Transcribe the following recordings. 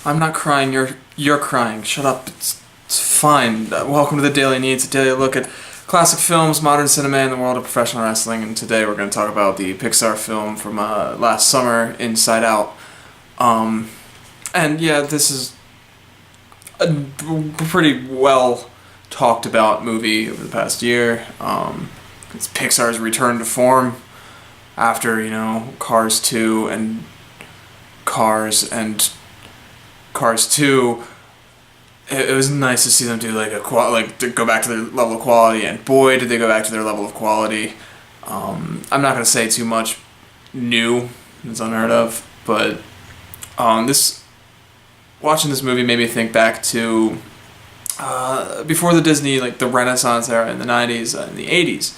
I'm not crying, you're crying. Shut up. It's fine. Welcome to the Daily Neitz, a daily look at classic films, modern cinema, and the world of professional wrestling. And today we're going to talk about the Pixar film from last summer, Inside Out. And yeah, this is a pretty well talked about movie over the past year. It's Pixar's return to form after, Cars 2 and Cars 2. It was nice to see them do to go back to their level of quality, and boy did they go back to their level of quality. I'm not going to say too much new, it's unheard of, but watching this movie made me think back to before the Disney, the Renaissance era in the 90s and the 80s,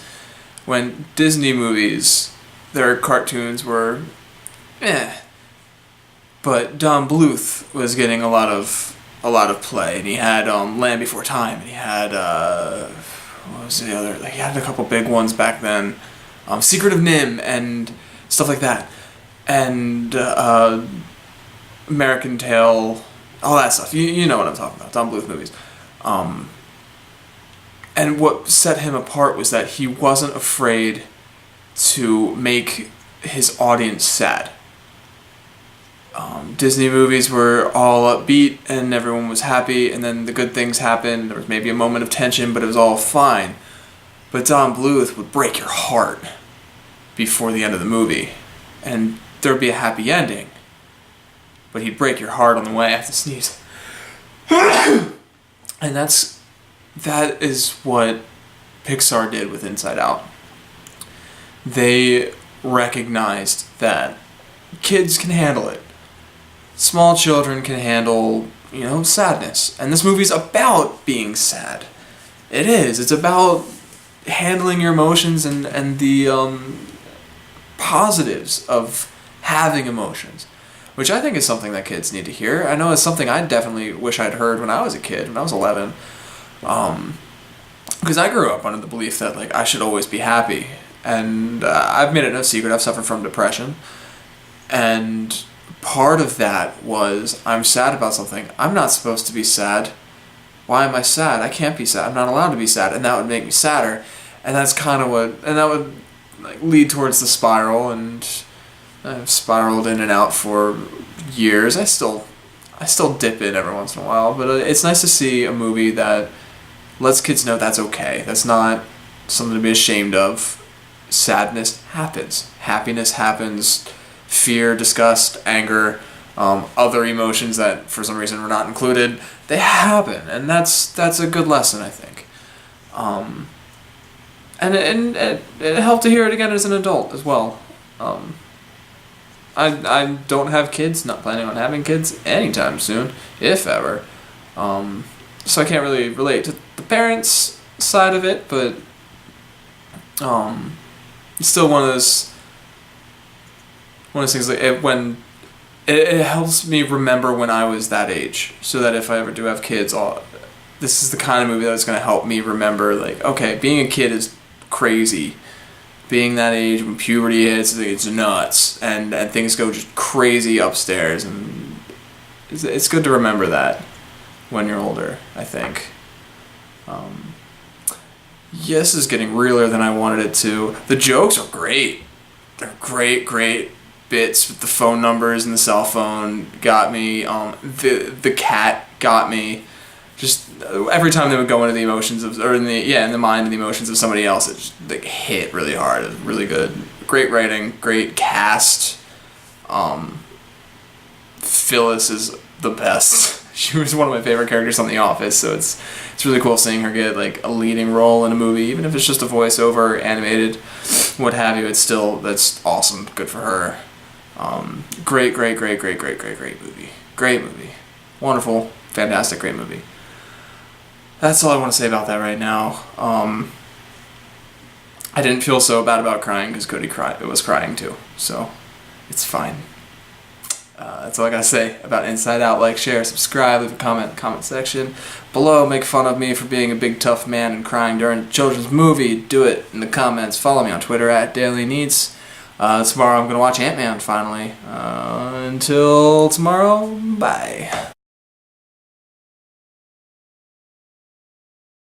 when Disney movies, their cartoons were but Don Bluth was getting a lot of play, and he had Land Before Time, and he had what was the other? He had a couple big ones back then, Secret of Nim and stuff like that, and American Tail, all that stuff. You know what I'm talking about, Don Bluth movies. And what set him apart was that he wasn't afraid to make his audience sad. Disney movies were all upbeat and everyone was happy, and then the good things happened. There was maybe a moment of tension, but it was all fine. But Don Bluth would break your heart before the end of the movie, and there would be a happy ending, but he'd break your heart on the way. I have to sneeze. And that is what Pixar did with Inside Out. They recognized that kids can handle it. Small children can handle, sadness. And this movie's about being sad. It is. It's about handling your emotions and the positives of having emotions, which I think is something that kids need to hear. I know it's something I definitely wish I'd heard when I was a kid, when I was 11. Because I grew up under the belief that, I should always be happy. And I've made it no secret, I've suffered from depression. And part of that was, I'm sad about something. I'm not supposed to be sad. Why am I sad? I can't be sad. I'm not allowed to be sad. And that would make me sadder. And that's kind of and that would lead towards the spiral. And I've spiraled in and out for years. I still dip in every once in a while. But it's nice to see a movie that lets kids know that's okay. That's not something to be ashamed of. Sadness happens. Happiness happens. Fear, disgust, anger, other emotions that for some reason were not included, they happen, and that's a good lesson, I think. And it helped to hear it again as an adult as well. I don't have kids, not planning on having kids anytime soon, if ever. So I can't really relate to the parents' side of it, but it's still one of those things when it helps me remember when I was that age, so that if I ever do have kids, this is the kind of movie that's going to help me remember, okay, being a kid is crazy. Being that age when puberty hits, it's nuts, and things go just crazy upstairs, and it's good to remember that when you're older, I think. This is getting realer than I wanted it to. The jokes are great. They're great bits with the phone numbers and the cell phone got me. The cat got me. Just every time they would go into the emotions of, or in the mind and the emotions of somebody else, it just hit really hard. It was really good. Great writing, great cast. Phyllis is the best. She was one of my favorite characters on The Office, so it's really cool seeing her get a leading role in a movie, even if it's just a voiceover, animated, what have you. That's awesome. Good for her. Great movie. Great movie. Wonderful, fantastic, great movie. That's all I want to say about that right now. I didn't feel so bad about crying because Cody was crying too, so it's fine. That's all I gotta say about Inside Out. Like, share, subscribe, leave a comment in the comment section below. Make fun of me for being a big tough man and crying during a children's movie. Do it in the comments. Follow me on Twitter at Daily Neitz. Tomorrow I'm gonna watch Ant-Man finally. Until tomorrow, bye.